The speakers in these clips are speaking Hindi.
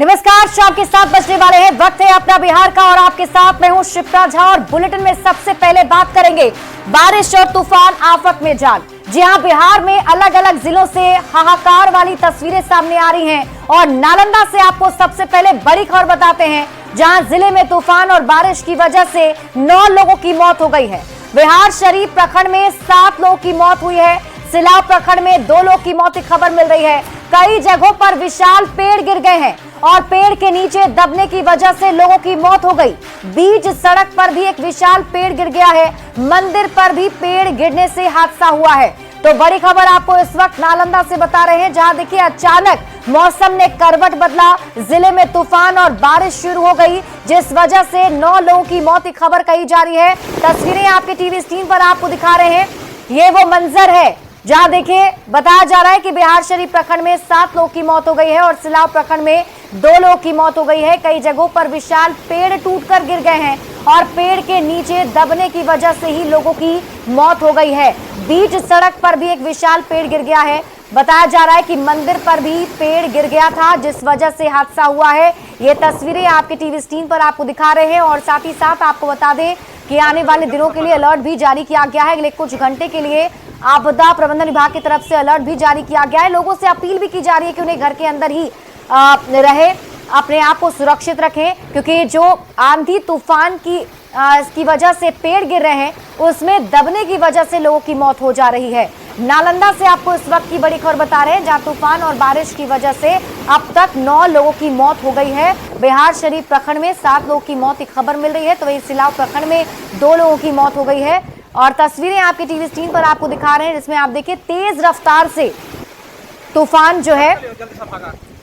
नमस्कार, शाम के 7 बजने वाले हैं। वक्त है अपना बिहार का और आपके साथ मैं हूं शिप्रा झा। और बुलेटिन में सबसे पहले बात करेंगे बारिश और तूफान आफत में जान। जी हां, बिहार में अलग अलग जिलों से हाहाकार वाली तस्वीरें सामने आ रही हैं और नालंदा से आपको सबसे पहले बड़ी खबर बताते हैं, जहां जिले में तूफान और बारिश की वजह से 9 लोगों की मौत हो गई है। बिहार शरीफ प्रखंड में 7 लोगों की मौत हुई है। सिलाव प्रखंड में 2 लोगों की मौत की खबर मिल रही है। कई जगहों पर विशाल पेड़ गिर गए हैं और पेड़ के नीचे दबने की वजह से लोगों की मौत हो गई। बीच सड़क पर भी एक विशाल पेड़ गिर गया है। मंदिर पर भी पेड़ गिरने से हादसा हुआ है। तो बड़ी खबर आपको इस वक्त नालंदा से बता रहे हैं, जहां देखिए अचानक मौसम ने करवट बदला। जिले में तूफान और बारिश शुरू हो गई, जिस वजह से 9 लोगों की मौत की खबर कही जा रही है। तस्वीरें आपके टीवी स्क्रीन पर आपको दिखा रहे हैं। ये वो मंजर है जहां देखिए बताया जा रहा है कि बिहार शरीफ प्रखंड में 7 लोगों की मौत हो गई है और सिलाव प्रखंड में 2 लोगों की मौत हो गई है। कई जगहों पर विशाल पेड़ टूटकर गिर गए हैं और पेड़ के नीचे दबने की वजह से ही लोगों की मौत हो गई है। बीच सड़क पर भी एक विशाल पेड़ गिर गया है। बताया जा रहा है कि मंदिर पर भी पेड़ गिर गया था, जिस वजह से हादसा हुआ है। ये तस्वीरें आपके टीवी स्क्रीन पर आपको दिखा रहे हैं और साथ ही साथ आपको बता दें कि आने वाले दिनों के लिए अलर्ट भी जारी किया गया है। अगले कुछ घंटे के लिए आपदा प्रबंधन विभाग की तरफ से अलर्ट भी जारी किया गया है। लोगों से अपील भी की जा रही है कि उन्हें घर के अंदर ही रहे, अपने आप को सुरक्षित रखें, क्योंकि जो आंधी तूफान की वजह से पेड़ गिर रहे हैं, उसमें दबने की वजह से लोगों की मौत हो जा रही है। नालंदा से आपको इस वक्त की बड़ी खबर बता रहे हैं, जहां तूफान और बारिश की वजह से अब तक 9 लोगों की मौत हो गई है। बिहार शरीफ प्रखंड में 7 लोगों की मौत की खबर मिल रही है, तो वही सिलाव प्रखंड में 2 लोगों की मौत हो गई है। और तस्वीरें आपकी टीवी स्क्रीन पर आपको दिखा रहे हैं, जिसमें आप देखिए तेज रफ्तार से तूफान जो है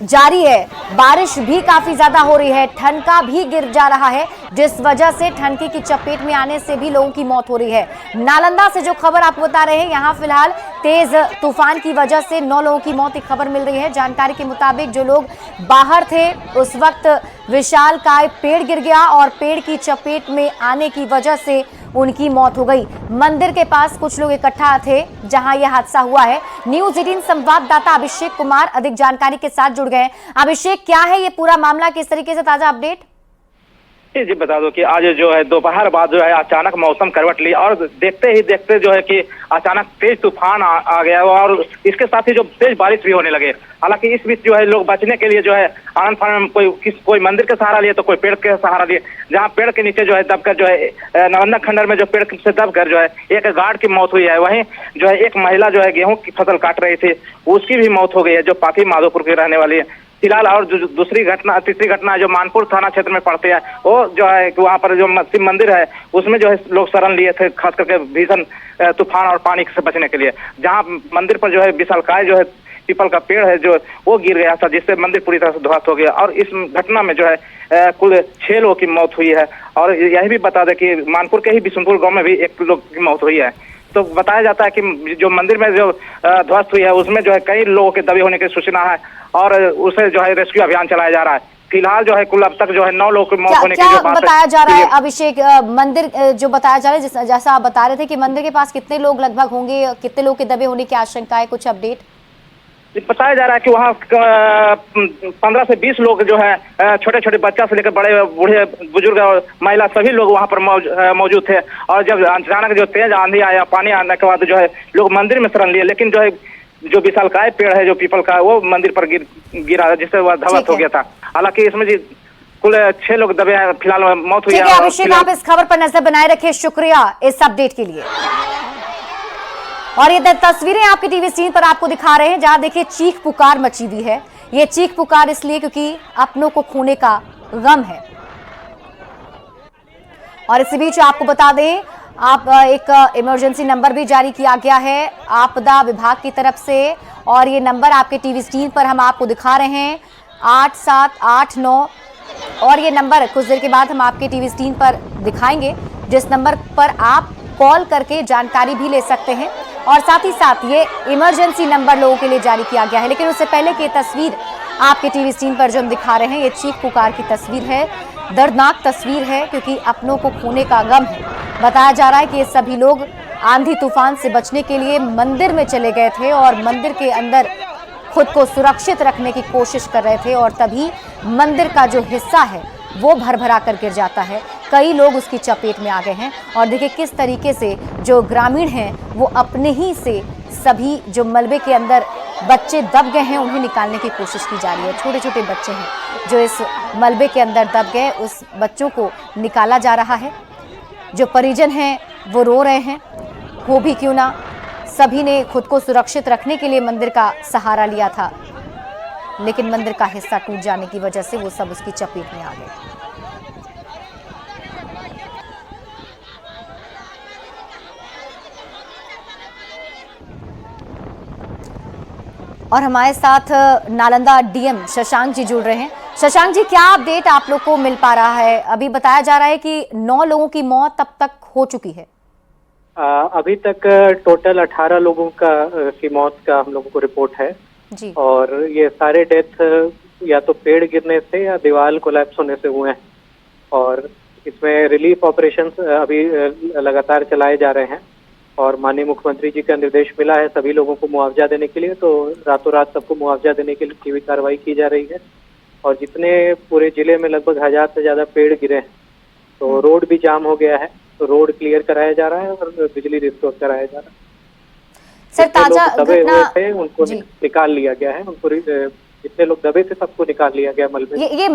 जारी है। बारिश भी काफी ज्यादा हो रही है, ठनका भी गिर जा रहा है, जिस वजह से ठनके की चपेट में आने से भी लोगों की मौत हो रही है। नालंदा से जो खबर आपको बता रहे हैं, यहाँ फिलहाल तेज तूफान की वजह से 9 लोगों की मौत की खबर मिल रही है। जानकारी के मुताबिक जो लोग बाहर थे, उस वक्त विशालकाय पेड़ गिर गया और पेड़ की चपेट में आने की वजह से उनकी मौत हो गई। मंदिर के पास कुछ लोग इकट्ठा थे जहां यह हादसा हुआ है। न्यूज 18 संवाददाता अभिषेक कुमार अधिक जानकारी के साथ जुड़ गए। अभिषेक, क्या है ये पूरा मामला, किस तरीके से ताजा अपडेट? जी बता दो कि आज जो है दोपहर बाद जो है अचानक मौसम करवट ली और देखते ही देखते जो है कि अचानक तेज तूफान आ गया और इसके साथ ही जो तेज बारिश भी होने लगे। हालांकि इस बीच जो है लोग बचने के लिए जो है आनंद फानंद कोई मंदिर का सहारा लिए तो कोई पेड़ के सहारा लिए, जहां पेड़ के नीचे जो है दबकर जो है नालंदा खंडर में जो पेड़ से दबकर जो है एक गार्ड की मौत हुई है। वहीं जो है एक महिला जो है गेहूं की फसल काट रही थी, उसकी भी मौत हो गई है, जो पाथी माधोपुर की रहने वाली है। फिलहाल और जो तीसरी घटना जो मानपुर थाना क्षेत्र में पड़ती है, वो जो है कि वहाँ पर जो शिव मंदिर है उसमें जो है लोग शरण लिए थे, खास करके भीषण तूफान और पानी से बचने के लिए। जहाँ मंदिर पर जो है विशालकाय जो है पीपल का पेड़ है जो वो गिर गया था, जिससे मंदिर पूरी तरह से ध्वस्त हो गया। और इस घटना में जो है कुल 6 लोगों की मौत हुई है। और यही भी बता दें कि मानपुर के ही बिशुनपुर गाँव में भी 1 लोग की मौत हुई है। तो बताया जाता है कि जो मंदिर में जो ध्वस्त हुई है उसमें जो है कई लोगों के दबे होने की सूचना है और उसे जो है रेस्क्यू अभियान चलाया जा रहा है। फिलहाल जो है कुल अब तक जो है 9 लोगों की मौत होने की जो बात बताया जा रहा है अभिषेक, मंदिर जो बताया जा रहा है, जैसा आप बता रहे थे कि मंदिर के पास कितने लोग लगभग होंगे, कितने लोग के दबे होने की आशंका है, कुछ अपडेट? बताया जा रहा है कि वहाँ 15 से 20 लोग जो है छोटे छोटे बच्चा से लेकर बड़े बूढ़े बुजुर्ग और महिला सभी लोग वहाँ पर मौजूद थे। और जब अचानक जो तेज आंधी आया, पानी आने के बाद जो है लोग मंदिर में शरण लिए, लेकिन जो है जो विशालकाय पेड़ है जो पीपल का, वो मंदिर पर गिरा, जिससे वह ध्वस्त हो गया था। हालांकि इसमें जी कुल 6 लोग दबे हैं, फिलहाल मौत हुई है। अभिषेक, आप इस खबर पर नजर बनाए रखिए, शुक्रिया इस अपडेट के लिए। और ये तस्वीरें आपके टीवी स्क्रीन पर आपको दिखा रहे हैं, जहां देखिए चीख पुकार मची हुई है। ये चीख पुकार इसलिए क्योंकि अपनों को खोने का गम है। और इसी बीच आपको बता दें, आप एक इमरजेंसी नंबर भी जारी किया गया है आपदा विभाग की तरफ से, और ये नंबर आपके टीवी स्क्रीन पर हम आपको दिखा रहे हैं 8789। और ये नंबर कुछ देर के बाद हम आपके टीवी स्क्रीन पर दिखाएंगे, जिस नंबर पर आप कॉल करके जानकारी भी ले सकते हैं। और साथ ही साथ ये इमरजेंसी नंबर लोगों के लिए जारी किया गया है। लेकिन उससे पहले की तस्वीर आपके टीवी स्क्रीन पर जो हम दिखा रहे हैं, ये चीख पुकार की तस्वीर है, दर्दनाक तस्वीर है, क्योंकि अपनों को खोने का गम है। बताया जा रहा है कि ये सभी लोग आंधी तूफान से बचने के लिए मंदिर में चले गए थे और मंदिर के अंदर खुद को सुरक्षित रखने की कोशिश कर रहे थे और तभी मंदिर का जो हिस्सा है वो भरभरा कर गिर जाता है। कई लोग उसकी चपेट में आ गए हैं और देखिए किस तरीके से जो ग्रामीण हैं वो अपने ही से सभी जो मलबे के अंदर बच्चे दब गए हैं उन्हें निकालने की कोशिश की जा रही है। छोटे छोटे बच्चे हैं जो इस मलबे के अंदर दब गए, उस बच्चों को निकाला जा रहा है। जो परिजन हैं वो रो रहे हैं। हो भी क्यों ना, सभी ने खुद को सुरक्षित रखने के लिए मंदिर का सहारा लिया था, लेकिन मंदिर का हिस्सा टूट जाने की वजह से वो सब उसकी चपेट में आ गए। और हमारे साथ नालंदा डीएम शशांक जी जुड़ रहे हैं। शशांक जी, क्या अपडेट आप लोग को मिल पा रहा है? अभी बताया जा रहा है कि 9 लोगों की मौत तब तक हो चुकी है। अभी तक टोटल 18 लोगों की मौत का हम लोगों को रिपोर्ट है जी। और ये सारे डेथ या तो पेड़ गिरने से या दीवार कोलैप्स होने से हुए हैं और इसमें रिलीफ ऑपरेशंस अभी लगातार चलाए जा रहे हैं और माननीय मुख्यमंत्री जी का निर्देश मिला है सभी लोगों को मुआवजा देने के लिए, तो रातों रात सबको मुआवजा देने के लिए की भी कार्रवाई की जा रही है। और जितने पूरे जिले में लगभग 1000 से ज्यादा पेड़ गिरे हैं तो रोड भी जाम हो गया है, तो रोड क्लियर कराया जा रहा है और बिजली रिस्टोर कराया जा रहा है। सर, ताजा दबे घटना हुए थे उनको निकाल लिया गया है, उनको जितने लोग दबे थे सबको निकाल लिया गया मलबे। ये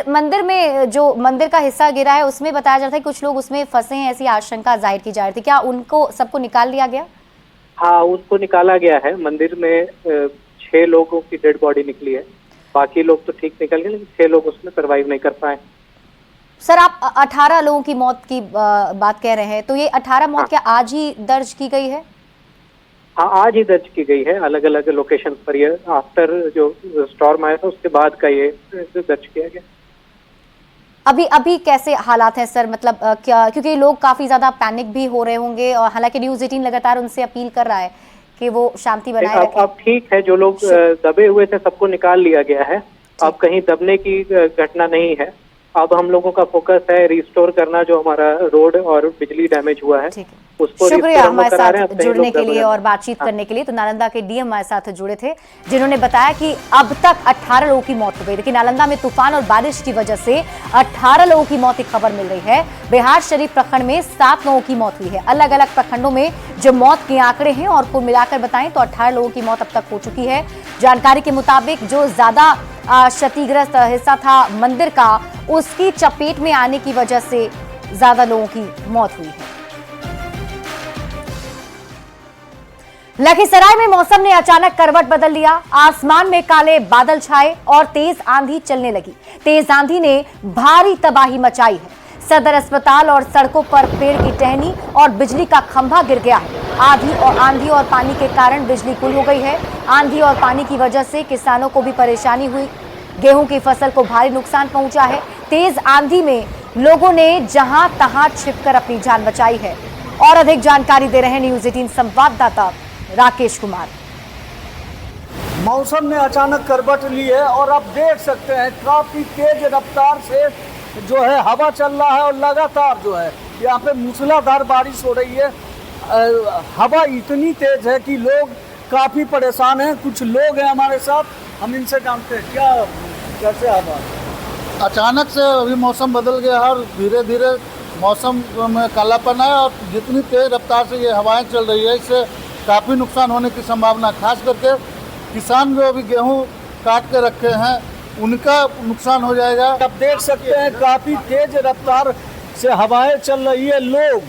मंदिर में जो मंदिर का हिस्सा गिरा है उसमें बताया जा रहा है कुछ लोग उसमें फंसे हैं, ऐसी आशंका जाहिर की जा रही थी। क्या उनको सबको निकाल लिया गया? हाँ, उसको निकाला गया है। मंदिर में 6 लोगों की डेड बॉडी निकली है, बाकी लोग तो ठीक निकल गए लेकिन 6 लोग उसमें सर्वाइव नहीं कर पाए। सर, आप 18 लोगों की मौत की बात कह रहे हैं, तो ये 18 मौत क्या आज ही दर्ज की गई है? हाँ, आज ही दर्ज की गई है अलग अलग लोकेशन पर। ये आफ्टर जो स्टॉर्म आया था उसके बाद का ये दर्ज किया गया। अभी कैसे हालात हैं सर? मतलब क्या, क्योंकि लोग काफी ज्यादा पैनिक भी हो रहे होंगे और हालांकि न्यूज़ 18 लगातार उनसे अपील कर रहा है कि वो शांति बनाए रखें। अब ठीक है, जो लोग दबे हुए थे सबको निकाल लिया गया है। अब कहीं दबने की घटना नहीं है। अब हम लोगों का फोकस है रिस्टोर करना जो हमारा रोड और बिजली डैमेज हुआ है उसको। शुक्रिया हमारे साथ जुड़ने के लिए और बातचीत करने के लिए। तो नालंदा के डीएम हमारे साथ जुड़े थे जिन्होंने बताया कि अब तक 18 लोगों की मौत हो गई, लेकिन नालंदा में तूफान और बारिश की वजह से 18 लोगों की मौत की खबर मिल रही है। बिहार शरीफ प्रखंड में 7 लोगों की मौत हुई है। अलग अलग प्रखंडों में जो मौत के आंकड़े हैं और कुल मिलाकर बताएं तो 18 लोगों की मौत अब तक हो चुकी है। जानकारी के मुताबिक जो ज्यादा क्षतिग्रस्त हिस्सा था मंदिर का, उसकी चपेट में आने की वजह से ज्यादा लोगों की मौत हुई है। लखीसराय में मौसम ने अचानक करवट बदल लिया। आसमान में काले बादल छाए और तेज आंधी चलने लगी। तेज आंधी ने भारी तबाही मचाई है। सदर अस्पताल और सड़कों पर पेड़ की टहनी और बिजली का खंभा गिर गया है। आंधी और पानी के कारण बिजली गुल हो गई है। आंधी और पानी की वजह से किसानों को भी परेशानी हुई। गेहूं की फसल को भारी नुकसान पहुंचा है। तेज आंधी में लोगों ने जहां तहां छिपकर अपनी जान बचाई है। और अधिक जानकारी दे रहे हैं न्यूज़ 18 संवाददाता राकेश कुमार। मौसम ने अचानक करवट ली है और आप देख सकते हैं काफी तेज रफ्तार से जो है हवा चल रहा है और लगातार जो है यहाँ पे मूसलाधार बारिश हो रही है। हवा इतनी तेज है कि लोग काफी परेशान हैं। कुछ लोग हैं हमारे साथ, हम इनसे जानते हैं क्या कैसे हवा। अचानक से अभी मौसम बदल गया है और धीरे धीरे मौसम में कालापन है और जितनी तेज रफ्तार से ये हवाएं चल रही है इससे काफ़ी नुकसान होने की संभावना, खास करके किसान जो अभी गेहूं काट के रखे हैं उनका नुकसान हो जाएगा। आप देख सकते हैं काफ़ी तेज रफ्तार से हवाएं चल रही है। लोग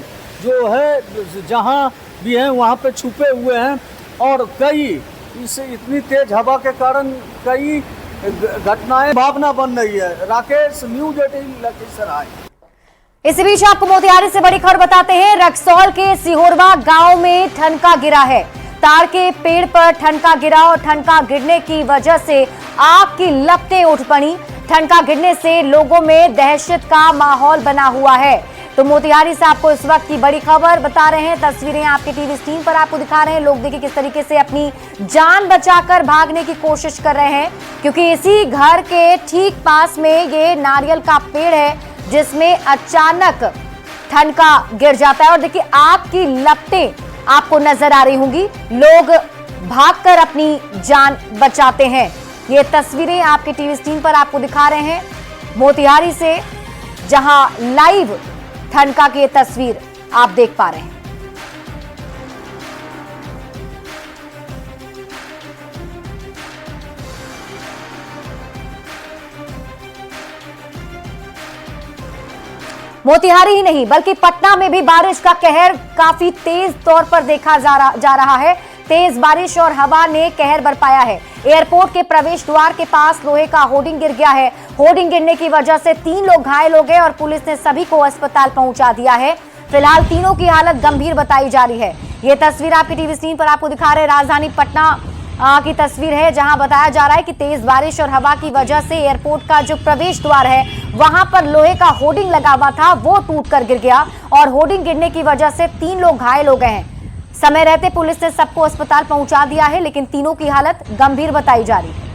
जो है जहां भी हैं वहां पे छुपे हुए हैं और कई इतनी तेज हवा के कारण कई घटनाएं भावना बन रही है। राकेश, न्यूज़ 18 लखीसराय। इसी बीच आपको मोतिहारी से बड़ी खबर बताते हैं। रक्सौल के सिहोरवा गांव में ठनका गिरा है। तार के पेड़ पर ठनका गिरा और ठनका गिरने की वजह से आग की लपटें उठ पड़ी। ठनका गिरने से लोगों में दहशत का माहौल बना हुआ है। तो मोतिहारी से आपको इस वक्त की बड़ी खबर बता रहे हैं। तस्वीरें आपके टीवी स्क्रीन पर आपको दिखा रहे हैं। लोग देखिए किस तरीके से अपनी जान बचाकर भागने की कोशिश कर रहे हैं, क्योंकि इसी घर के ठीक पास में ये नारियल का पेड़ है जिसमें अचानक ठनका गिर जाता है। और देखिए आग की लपटें आपको नजर आ रही होंगी। लोग भागकर अपनी जान बचाते हैं। ये तस्वीरें आपके टीवी स्क्रीन पर आपको दिखा रहे हैं मोतिहारी से, जहां लाइव ठनका की ये तस्वीर आप देख पा रहे हैं। मोतिहारी ही नहीं बल्कि पटना में भी बारिश का कहर काफी तेज तौर पर देखा जा रहा है। तेज बारिश और हवा ने कहर बरपाया है। एयरपोर्ट के प्रवेश द्वार के पास लोहे का होर्डिंग गिर गया है। होर्डिंग गिरने की वजह से 3 लोग घायल हो गए और पुलिस ने सभी को अस्पताल पहुंचा दिया है। फिलहाल तीनों की हालत गंभीर बताई जा रही है। ये तस्वीर आपकी टीवी स्क्रीन पर आपको दिखा रहे राजधानी पटना की तस्वीर है, जहां बताया जा रहा है कि तेज बारिश और हवा की वजह से एयरपोर्ट का जो प्रवेश द्वार है वहां पर लोहे का होर्डिंग लगा हुआ था, वो टूटकर गिर गया और होर्डिंग गिरने की वजह से 3 लोग घायल हो गए हैं। समय रहते पुलिस ने सबको अस्पताल पहुंचा दिया है, लेकिन तीनों की हालत गंभीर बताई जा रही है।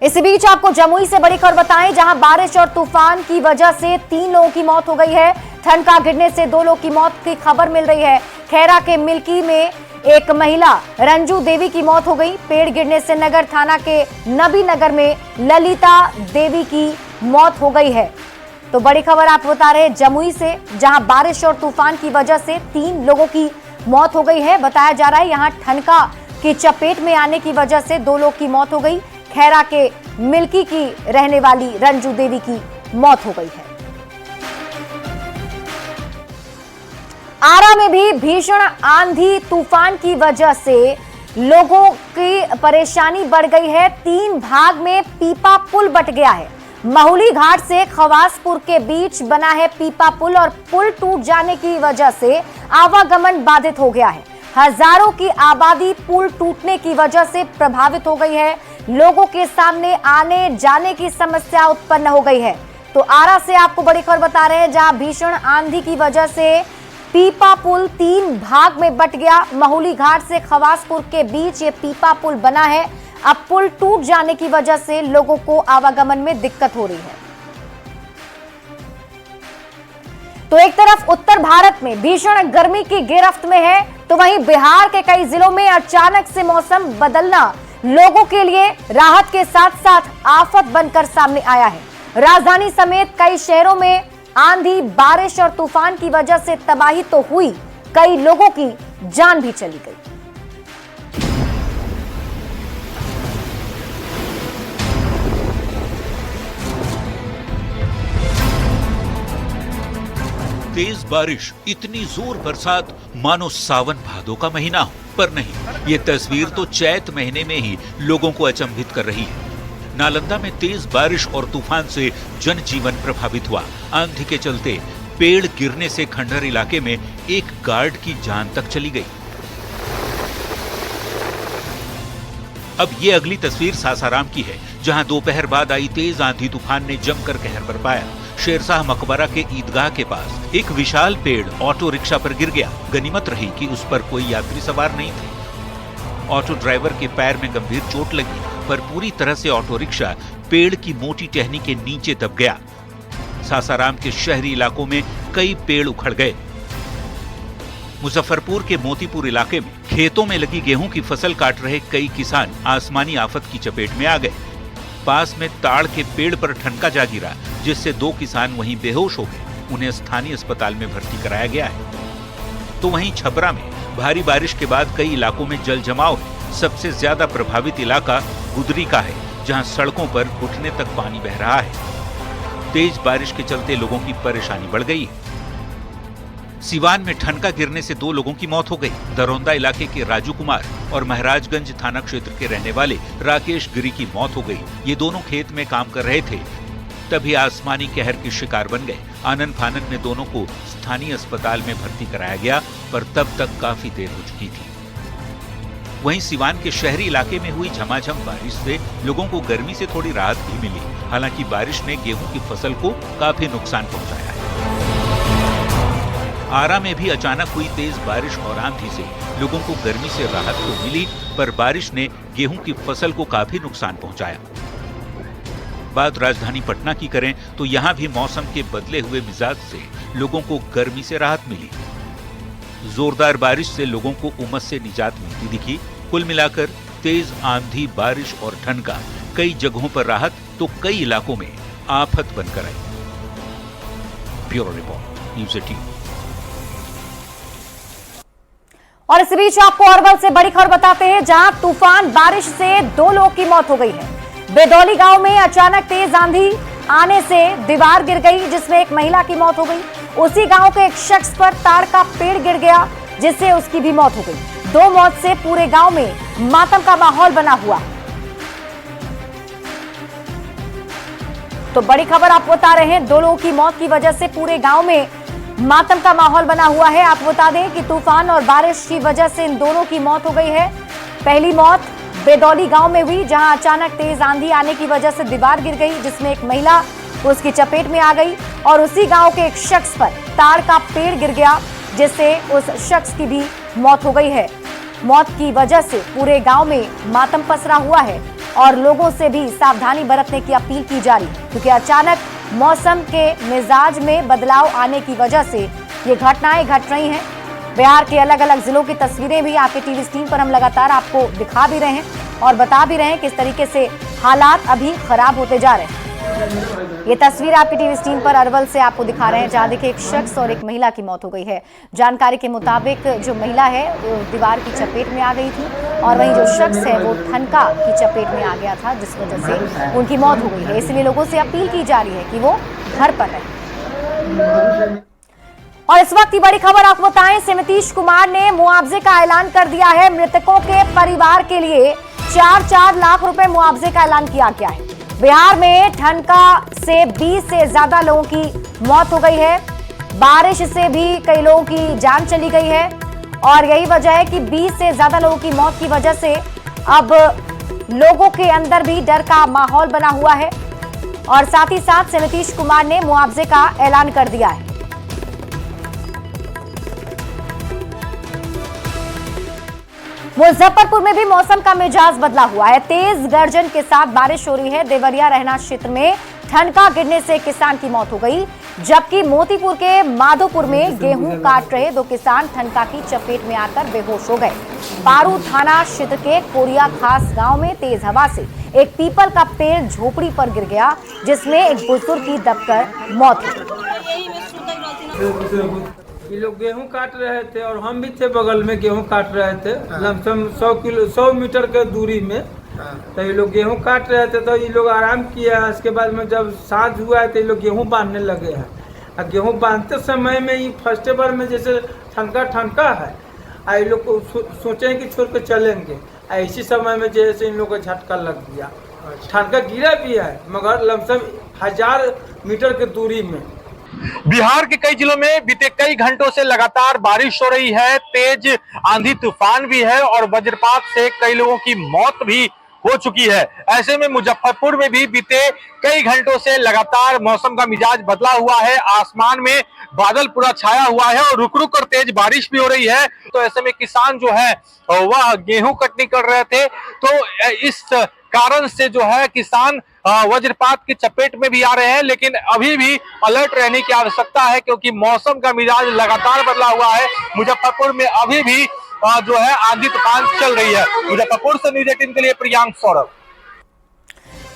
इसी बीच आपको जमुई से बड़ी खबर बताएं, जहां बारिश और तूफान की वजह से 3 लोगों की मौत हो गई है। ठनका गिरने से 2 लोगों की मौत की खबर मिल रही है। खैरा के मिल्की में एक महिला रंजू देवी की मौत हो गई। पेड़ गिरने से नगर थाना के नबी नगर में ललिता देवी की मौत हो गई है। तो बड़ी खबर आप बता रहे हैं जमुई से, जहां बारिश और तूफान की वजह से 3 लोगों की मौत हो गई है। बताया जा रहा है यहां ठनका की चपेट में आने की वजह से 2 लोग की मौत हो गई। खैरा के मिल्की की रहने वाली रंजू देवी की मौत हो गई है। आरा में भी भीषण आंधी तूफान की वजह से लोगों की परेशानी बढ़ गई है। 3 भाग में पीपा पुल बट गया है। महुली घाट से खवासपुर के बीच बना है पीपा पुल और पुल टूट जाने की वजह से आवागमन बाधित हो गया है। हजारों की आबादी पुल टूटने की वजह से प्रभावित हो गई है। लोगों के सामने आने जाने की समस्या उत्पन्न हो गई है। तो आरा से आपको बड़ी खबर बता रहे हैं, जहां भीषण आंधी की वजह से पीपा पुल 3 भाग में बट गया। महुली घाट से खवासपुर के बीच ये पीपा पुल बना है। अब पुल टूट जाने की वजह से लोगों को आवागमन में दिक्कत हो रही है। तो एक तरफ उत्तर भारत में भीषण गर्मी की गिरफ्त में है, तो वहीं बिहार के कई जिलों में अचानक से मौसम बदलना लोगों के लिए राहत के साथ साथ आफत बनकर सामने आया है। राजधानी समेत कई शहरों में आंधी, बारिश और तूफान की वजह से तबाही तो हुई, कई लोगों की जान भी चली गई। तेज बारिश, इतनी जोर बरसात मानो सावन भादों का महीना हो, पर नहीं, ये तस्वीर तो चैत महीने में ही लोगों को अचंभित कर रही है। नालंदा में तेज बारिश और तूफान से जनजीवन प्रभावित हुआ। आंधी के चलते पेड़ गिरने से खंडहर इलाके में एक गार्ड की जान तक चली गई। अब ये अगली तस्वीर सासाराम की है, जहां दोपहर बाद आई तेज आंधी तूफान ने जमकर कहर बरपाया। शेरशाह मकबरा के ईदगाह के पास एक विशाल पेड़ ऑटो रिक्शा पर गिर गया। गनीमत रही कि उस पर कोई यात्री सवार नहीं थे। ऑटो ड्राइवर के पैर में गंभीर चोट लगी, पर पूरी तरह से ऑटो रिक्शा पेड़ की मोटी टहनी के नीचे दब गया। सासाराम के शहरी इलाकों में कई पेड़ उखड़ गए। मुजफ्फरपुर के मोतीपुर इलाके में खेतों में लगी गेहूं की फसल काट रहे कई किसान आसमानी आफत की चपेट में आ गए। पास में ताड़ के पेड़ पर ठनका जा गिरा, जिससे 2 किसान वहीं बेहोश हो गए। उन्हें स्थानीय अस्पताल में भर्ती कराया गया है। तो वहीं छपरा में भारी बारिश के बाद कई इलाकों में जल जमाव है। सबसे ज्यादा प्रभावित इलाका गुदरी का है, जहां सड़कों पर घुटने तक पानी बह रहा है। तेज बारिश के चलते लोगों की परेशानी बढ़ गई है। सिवान में ठनका गिरने से 2 लोगों की मौत हो गई। दरौंदा इलाके के राजू कुमार और महाराजगंज थाना क्षेत्र के रहने वाले राकेश गिरी की मौत हो गई। ये दोनों खेत में काम कर रहे थे, तभी आसमानी कहर के शिकार बन गए। आनन फानन में दोनों को स्थानीय अस्पताल में भर्ती कराया गया, पर तब तक काफी देर हो चुकी थी। वहीं सिवान के शहरी इलाके में हुई झमाझम बारिश से लोगों को गर्मी से थोड़ी राहत भी मिली। हालांकि बारिश ने गेहूं की फसल को काफी नुकसान पहुंचाया है। आरा में भी अचानक हुई तेज बारिश और आंधी से लोगों को गर्मी से राहत तो मिली, पर बारिश ने गेहूं की फसल को काफी नुकसान पहुंचाया। बात राजधानी पटना की करें तो यहां भी मौसम के बदले हुए मिजाज से लोगों को गर्मी से राहत मिली। जोरदार बारिश से लोगों को उमस से निजात मिलती दिखी। कुल मिलाकर तेज आंधी, बारिश और ठंडा कई जगहों पर राहत तो कई इलाकों में आफत बनकर आई। Bureau report, news 18। और इस बीच आपको अरवल से बड़ी खबर बताते हैं, जहां तूफान बारिश से 2 लोगों की मौत हो गई है। बेदौली गांव में अचानक तेज आंधी आने से दीवार गिर गई, जिसमें एक महिला की मौत हो गई। उसी गांव के एक शख्स पर ताड़ का पेड़ गिर गया, जिससे उसकी भी मौत हो गई। 2 मौत से पूरे गांव में मातम का माहौल बना हुआ। तो बड़ी खबर आपको बता रहे हैं, 2 लोगों की मौत की वजह से पूरे गांव में मातम का माहौल बना हुआ है। आपको बता दें कि तूफान और बारिश की वजह से इन दोनों की मौत हो गई है। पहली मौत बेदौली गांव में हुई, जहां अचानक तेज आंधी आने की वजह से दीवार गिर गई, जिसमें एक महिला उसकी चपेट में आ गई। और उसी गांव के एक शख्स पर ताड़ का पेड़ गिर गया, जिससे उस शख्स की भी मौत हो गई है। मौत की वजह से पूरे गांव में मातम पसरा हुआ है और लोगों से भी सावधानी बरतने की अपील की जा रही है, क्योंकि अचानक मौसम के मिजाज में बदलाव आने की वजह से ये घटनाएं घट रही हैं। बिहार के अलग अलग जिलों की तस्वीरें भी आपके टीवी स्क्रीन पर हम लगातार आपको दिखा भी रहे हैं और बता भी रहे हैं किस तरीके से हालात अभी खराब होते जा रहे हैं। ये तस्वीर आपकी टीवी स्क्रीन पर अरवल से आपको दिखा रहे हैं, जहां देखिए एक शख्स और एक महिला की मौत हो गई है। जानकारी के मुताबिक जो महिला है वो दीवार की चपेट में आ गई थी और वहीं जो शख्स है वो ठनका की चपेट में आ गया था, जिस वजह से उनकी मौत हो गई है। इसलिए लोगों से अपील की जा रही है कि वो घर पर रहें। और इस वक्त की बड़ी खबर आपको बताएं, नीतीश कुमार ने मुआवजे का ऐलान कर दिया है। मृतकों के परिवार के लिए 4-4 लाख रुपए मुआवजे का ऐलान किया गया है। बिहार में ठनका से 20 से ज्यादा लोगों की मौत हो गई है। बारिश से भी कई लोगों की जान चली गई है और यही वजह है कि 20 से ज्यादा लोगों की मौत की वजह से अब लोगों के अंदर भी डर का माहौल बना हुआ है और साथ ही साथ नीतीश कुमार ने मुआवजे का ऐलान कर दिया है। मुजफ्फरपुर में भी मौसम का मिजाज बदला हुआ है। तेज गर्जन के साथ बारिश हो रही है। देवरिया रहना क्षेत्र में ठनका गिरने से किसान की मौत हो गई, जबकि मोतीपुर के माधोपुर में गेहूं काट रहे 2 किसान ठनका की चपेट में आकर बेहोश हो गए। पारू थाना क्षेत्र के कोरिया खास गांव में तेज हवा से एक पीपल का पेड़ झोपड़ी पर गिर गया, जिसमें एक बुजुर्ग की दबकर मौत हो गई। ये लोग गेहूं काट रहे थे और हम भी थे बगल में, गेहूं काट रहे थे लमसम 100 मीटर के दूरी में। तो ये लोग गेहूं काट रहे थे तो ये लोग आराम किया। इसके बाद में जब सांझ हुआ है तो ये लोग गेहूं बांधने लगे हैं। और गेहूं बांधते समय में ये फर्स्ट बार में जैसे ठनका है, ये लोग को सोचे कि छोड़ के चलेंगे, इसी समय में जैसे इन लोग को झटका लग गया। ठनका गिरा भी है मगर लमसम 1000 मीटर के दूरी में। बिहार के कई जिलों में बीते कई घंटों से लगातार बारिश हो रही है। तेज आंधी तूफान भी है और वज्रपात से कई लोगों की मौत भी हो चुकी है। ऐसे में मुजफ्फरपुर में भी बीते कई घंटों से लगातार मौसम का मिजाज बदला हुआ है। आसमान में बादल पूरा छाया हुआ है और रुक रुक कर तेज बारिश भी हो रही है। तो ऐसे में किसान जो है वह गेहूं कटनी कर रहे थे, तो इस कारण से जो है किसान वज्रपात की चपेट में भी आ रहे हैं। लेकिन अभी भी अलर्ट रहने की आवश्यकता है, क्योंकि मौसम का मिजाज लगातार बदला हुआ है। मुजफ्फरपुर में अभी भी जो है आंधी तूफान चल रही है। मुजफ्फरपुर से न्यूज़ 18 के लिए प्रियांक सौरभ।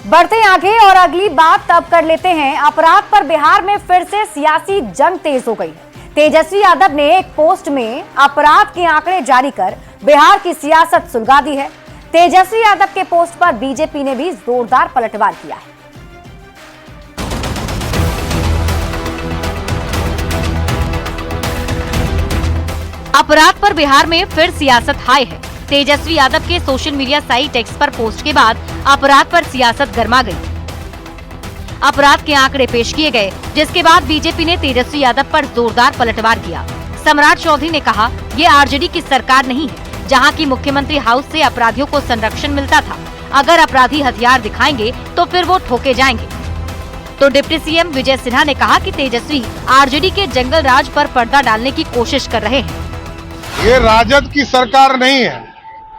बढ़ते आगे और अगली बात तब कर लेते हैं। अपराध पर बिहार में फिर से सियासी जंग तेज हो गई है। तेजस्वी यादव ने एक पोस्ट में अपराध के आंकड़े जारी कर बिहार की सियासत सुलगा दी है। तेजस्वी यादव के पोस्ट पर बीजेपी ने भी जोरदार पलटवार किया है। अपराध पर बिहार में फिर सियासत हाई है। तेजस्वी यादव के सोशल मीडिया साइट एक्स पर पोस्ट के बाद अपराध पर सियासत गर्मा गई। अपराध के आंकड़े पेश किए गए, जिसके बाद बीजेपी ने तेजस्वी यादव पर जोरदार पलटवार किया। सम्राट चौधरी ने कहा, ये आरजेडी की सरकार नहीं है जहां की मुख्यमंत्री हाउस से अपराधियों को संरक्षण मिलता था। अगर अपराधी हथियार दिखाएंगे तो फिर वो ठोके जाएंगे। तो डिप्टी सीएम विजय सिन्हा ने कहा कि तेजस्वी आरजेडी के जंगल राज पर पर्दा डालने की कोशिश कर रहे हैं। ये राजद की सरकार नहीं है,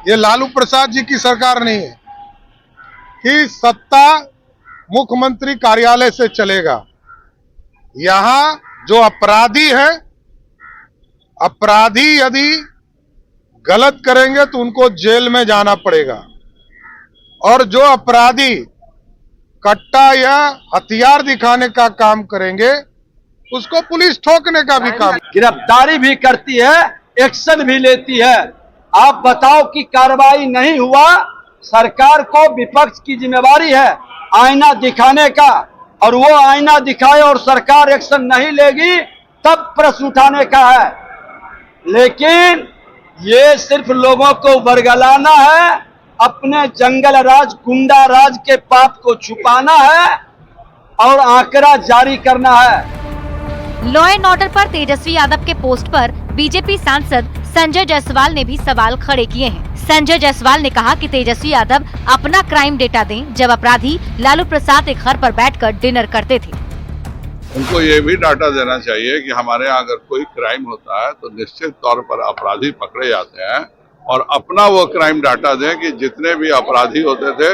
ये लालू प्रसाद जी की सरकार नहीं है कि सत्ता मुख्यमंत्री कार्यालय से चलेगा। यहाँ जो अपराधी है अपराधी यदि गलत करेंगे तो उनको जेल में जाना पड़ेगा, और जो अपराधी कट्टा या हथियार दिखाने का काम करेंगे उसको पुलिस ठोकने का भी काम। गिरफ्तारी भी करती है, एक्शन भी लेती है। आप बताओ कि कार्रवाई नहीं हुआ, सरकार को विपक्ष की जिम्मेवारी है आईना दिखाने का, और वो आईना दिखाए और सरकार एक्शन नहीं लेगी तब प्रश्न उठाने का है। लेकिन ये सिर्फ लोगों को बरगलाना है, अपने जंगल राज गुंडा राज के पाप को छुपाना है और आंकड़ा जारी करना है। लॉ एंड ऑर्डर पर तेजस्वी यादव के पोस्ट पर बीजेपी सांसद संजय जायसवाल ने भी सवाल खड़े किए हैं। संजय जायसवाल ने कहा कि तेजस्वी यादव अपना क्राइम डेटा दें जब अपराधी लालू प्रसाद एक घर पर बैठकर डिनर करते थे। उनको ये भी डाटा देना चाहिए कि हमारे यहाँ अगर कोई क्राइम होता है तो निश्चित तौर पर अपराधी पकड़े जाते हैं, और अपना वो क्राइम डाटा दें कि जितने भी अपराधी होते थे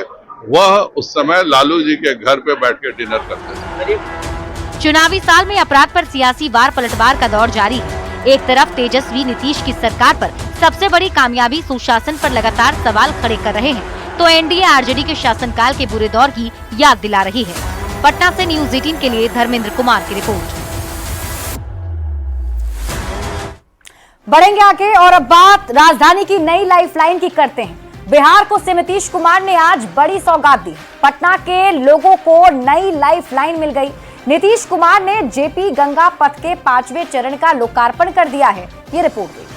वह उस समय लालू जी के घर पे बैठ के डिनर करते थे। चुनावी साल में अपराध पर सियासी वार पलटवार का दौर जारी है। एक तरफ तेजस्वी नीतीश की सरकार पर सबसे बड़ी कामयाबी सुशासन पर लगातार सवाल खड़े कर रहे हैं, तो एनडीए आरजेडी के शासनकाल के बुरे दौर की याद दिला रही है। पटना से न्यूज 18 के लिए धर्मेंद्र कुमार की रिपोर्ट। बढ़ेंगे आगे और अब बात राजधानी की नई लाइफलाइन की करते हैं। बिहार को सीएम नीतीश कुमार ने आज बड़ी सौगात दी। पटना के लोगों को नई लाइफलाइन मिल गई। नीतीश कुमार ने जेपी गंगा पथ के 5वें चरण का लोकार्पण कर दिया है। ये रिपोर्ट देखिए।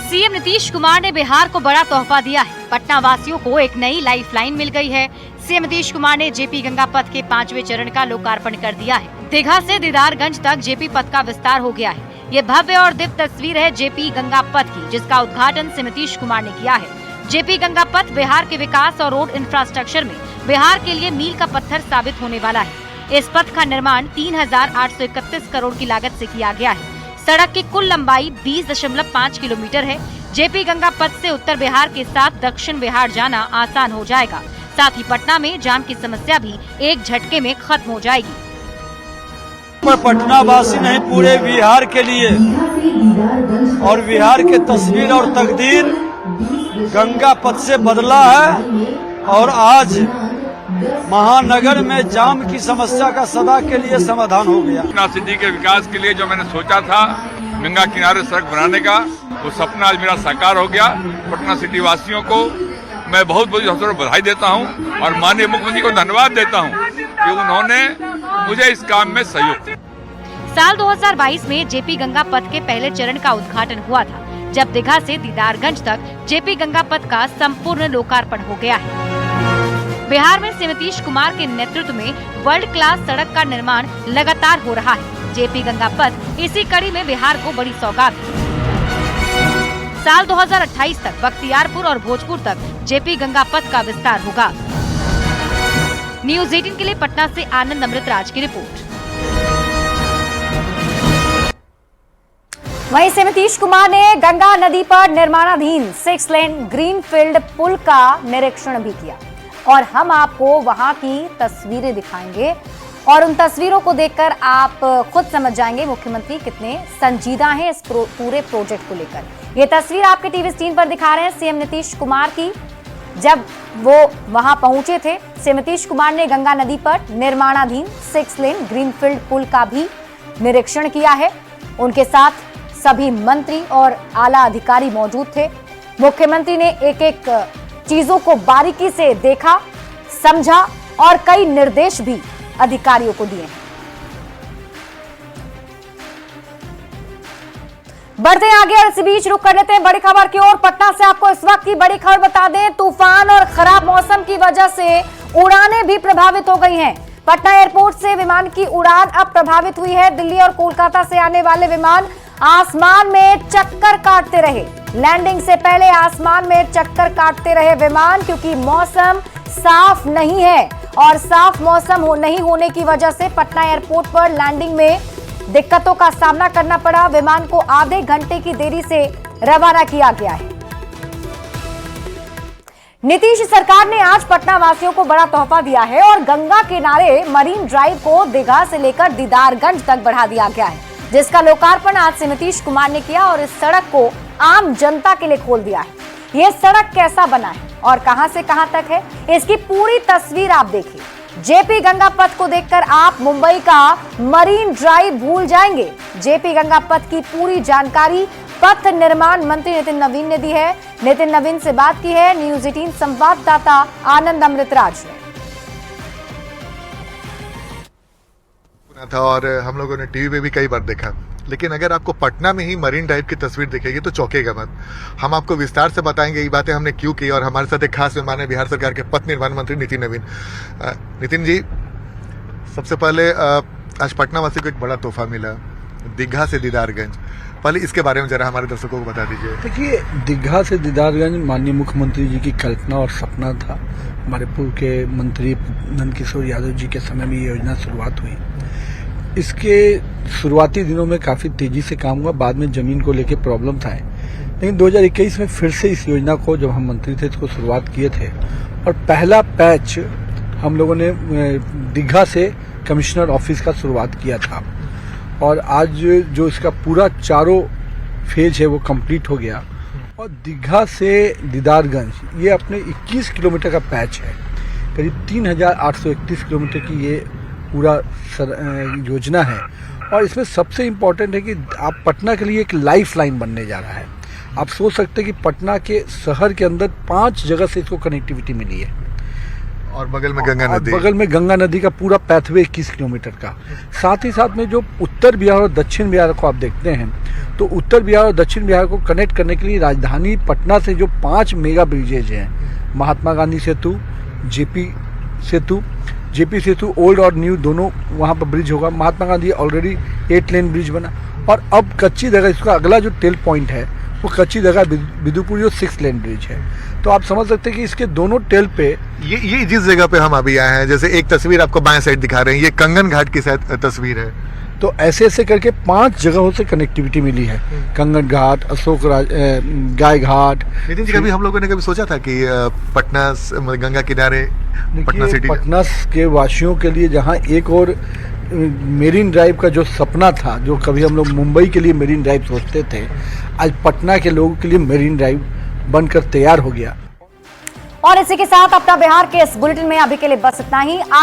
सीएम नीतीश कुमार ने बिहार को बड़ा तोहफा दिया है। पटना वासियों को एक नई लाइफलाइन मिल गई है। सीएम नीतीश कुमार ने जेपी गंगा पथ के 5वें चरण का लोकार्पण कर दिया है। दीघा से दीदारगंज तक जेपी पथ का विस्तार हो गया है। ये भव्य और दिव्य तस्वीर है जेपी गंगा पथ की, जिसका उद्घाटन सीएम नीतीश कुमार ने किया है। जेपी गंगा पथ बिहार के विकास और रोड इंफ्रास्ट्रक्चर में बिहार के लिए मील का पत्थर साबित होने वाला है। इस पथ का निर्माण 3,831 करोड़ की लागत से किया गया है। सड़क की कुल लंबाई 20.5 किलोमीटर है। जेपी गंगा पथ से उत्तर बिहार के साथ दक्षिण बिहार जाना आसान हो जाएगा। साथ ही पटना में जाम की समस्या भी एक झटके में खत्म हो जाएगी। पटना वासी नहीं, पूरे बिहार के लिए और बिहार के तस्वीर और तकदीर गंगा पथ से बदला है, और आज महानगर में जाम की समस्या का सदा के लिए समाधान हो गया। पटना सिटी के विकास के लिए जो मैंने सोचा था गंगा किनारे सड़क बनाने का, वो सपना आज मेरा साकार हो गया। पटना सिटी वासियों को मैं बहुत बहुत बधाई देता हूं और माननीय मुख्यमंत्री को धन्यवाद देता हूं कि उन्होंने मुझे इस काम में सहयोग दिया। साल 2022 में जेपी गंगा पथ के पहले चरण का उद्घाटन हुआ था, जब दीघा से दीदारगंज तक जेपी गंगा पथ का संपूर्ण लोकार्पण हो गया है। बिहार में सीएम नीतीश कुमार के नेतृत्व में वर्ल्ड क्लास सड़क का निर्माण लगातार हो रहा है। जेपी गंगा पथ इसी कड़ी में बिहार को बड़ी सौगात है। साल 2028 तक बख्तियारपुर और भोजपुर तक जेपी गंगा पथ का विस्तार होगा। न्यूज 18 के लिए पटना से आनंद अमृतराज की रिपोर्ट। वहीं सीएम नीतीश कुमार ने गंगा नदी पर निर्माणाधीन 6 लेन ग्रीनफील्ड पुल का निरीक्षण भी किया, और हम आपको वहां की तस्वीरें दिखाएंगे और उन तस्वीरों को देखकर आप खुद समझ जाएंगे मुख्यमंत्री कितने संजीदा हैं इस पूरे प्रोजेक्ट को लेकर। ये तस्वीर आपके टीवी स्क्रीन पर दिखा रहे हैं सीएम नीतीश कुमार की। जब वो वहां पहुंचे थे, सीएम नीतीश कुमार ने गंगा नदी पर निर्माणाधीन 6 लेन ग्रीनफील्ड पुल का भी निरीक्षण किया है। उनके साथ सभी मंत्री और आला अधिकारी मौजूद थे। मुख्यमंत्री ने एक एक चीजों को बारीकी से देखा, समझा और कई निर्देश भी अधिकारियों को दिए। बढ़ते आगे और इसी बीच रुक कर लेते हैं बड़ी खबर की ओर। पटना से आपको इस वक्त की बड़ी खबर बता दें, तूफान और खराब मौसम की वजह से उड़ानें भी प्रभावित हो गई हैं। पटना एयरपोर्ट से विमान की उड़ान अब प्रभावित हुई है। दिल्ली और कोलकाता से आने वाले विमान आसमान में चक्कर काटते रहे। लैंडिंग से पहले आसमान में चक्कर काटते रहे विमान, क्योंकि मौसम साफ नहीं है और साफ मौसम नहीं होने की वजह से पटना एयरपोर्ट पर लैंडिंग में दिक्कतों का सामना करना पड़ा। विमान को आधे घंटे की देरी से रवाना किया गया है। नीतीश सरकार ने आज पटना वासियों को बड़ा तोहफा दिया है और गंगा किनारे मरीन ड्राइव को दीघा से लेकर दीदारगंज तक बढ़ा दिया गया है, जिसका लोकार्पण आज से नीतीश कुमार ने किया और इस सड़क को आम जनता के लिए खोल दिया है। यह सड़क कैसा बना है और कहां से कहां तक है, इसकी पूरी तस्वीर आप देखिए। जेपी गंगा पथ को देखकर आप मुंबई का मरीन ड्राइव भूल जाएंगे। जेपी गंगा पथ की पूरी जानकारी पथ निर्माण मंत्री नितिन नवीन ने दी है। नितिन नवीन से बात की है न्यूज 18 संवाददाता आनंद अमृतराज ने। था और हम लोगों ने टीवी पे भी कई बार देखा, लेकिन अगर आपको पटना में ही मरीन ड्राइव की तस्वीर दिखेगी तो चौंकेगा मत। हम आपको विस्तार से बताएंगे ये बातें हमने क्यों की और हमारे साथ एक खास मेहमान है बिहार सरकार के पथ निर्माण मंत्री नितिन नवीन। नितिन जी, सबसे पहले आज पटना वासी को एक बड़ा तोहफा मिला, दीघा से दीदारगंज। पहले इसके बारे में जरा हमारे दर्शकों को बता दीजिए। देखिए, दीघा से दीदारगंज माननीय मुख्यमंत्री जी की कल्पना और सपना था। हमारे पूर्व के मंत्री नंदकिशोर यादव जी के समय में ये योजना शुरुआत हुई। इसके शुरुआती दिनों में काफ़ी तेजी से काम हुआ, बाद में ज़मीन को लेकर प्रॉब्लम था, लेकिन 2021 में फिर से इस योजना को, जब हम मंत्री थे, इसको शुरुआत किए थे और पहला पैच हम लोगों ने दीघा से कमिश्नर ऑफिस का शुरुआत किया था और आज जो इसका पूरा चारों फेज है वो कंप्लीट हो गया और दीघा से दीदारगंज ये अपने 21 किलोमीटर का पैच है। करीब 3831 किलोमीटर की ये पूरा योजना है और इसमें सबसे इम्पोर्टेंट है कि आप पटना के लिए एक लाइफ लाइन बनने जा रहा है। आप सोच सकते हैं कि पटना के शहर के अंदर 5 जगह से इसको कनेक्टिविटी मिली है और बगल में गंगा नदी, बगल में गंगा नदी का पूरा पैथवे 21 किलोमीटर का। साथ ही साथ में जो उत्तर बिहार और दक्षिण बिहार को आप देखते हैं तो उत्तर बिहार और दक्षिण बिहार को कनेक्ट करने के लिए राजधानी पटना से जो 5 मेगा ब्रिजेज हैं, महात्मा गांधी सेतु, जेपी सेतु ओल्ड और न्यू दोनों वहाँ पर ब्रिज होगा। Mahatma Gandhi already 8 lane bridge बना और अब कच्ची जगह, इसका अगला जो टेल पॉइंट है वो कच्ची जगह बिदुपुरी और 6 लेन ब्रिज है। तो आप समझ सकते हैं कि इसके दोनों टेल पे ये जिस जगह पे हम अभी आए हैं, जैसे एक तस्वीर आपको बाएं साइड दिखा रहे हैं, ये कंगन घाट की तस्वीर है। तो ऐसे ऐसे करके 5 जगहों से कनेक्टिविटी मिली है, कंगन घाट, अशोक गाय घाट। नितिन जी, कभी हम लोगों ने कभी सोचा था कि पटना गंगा किनारे पटना सिटी, पटना के वासियों के लिए जहाँ एक और मेरीन ड्राइव का जो सपना था, जो कभी हम लोग मुंबई के लिए मेरीन ड्राइव सोचते थे, आज पटना के लोगों के लिए मेरीन ड्राइव बनकर तैयार हो गया। और इसी के साथ अपना बिहार के इस बुलेटिन में अभी के लिए बस इतना ही।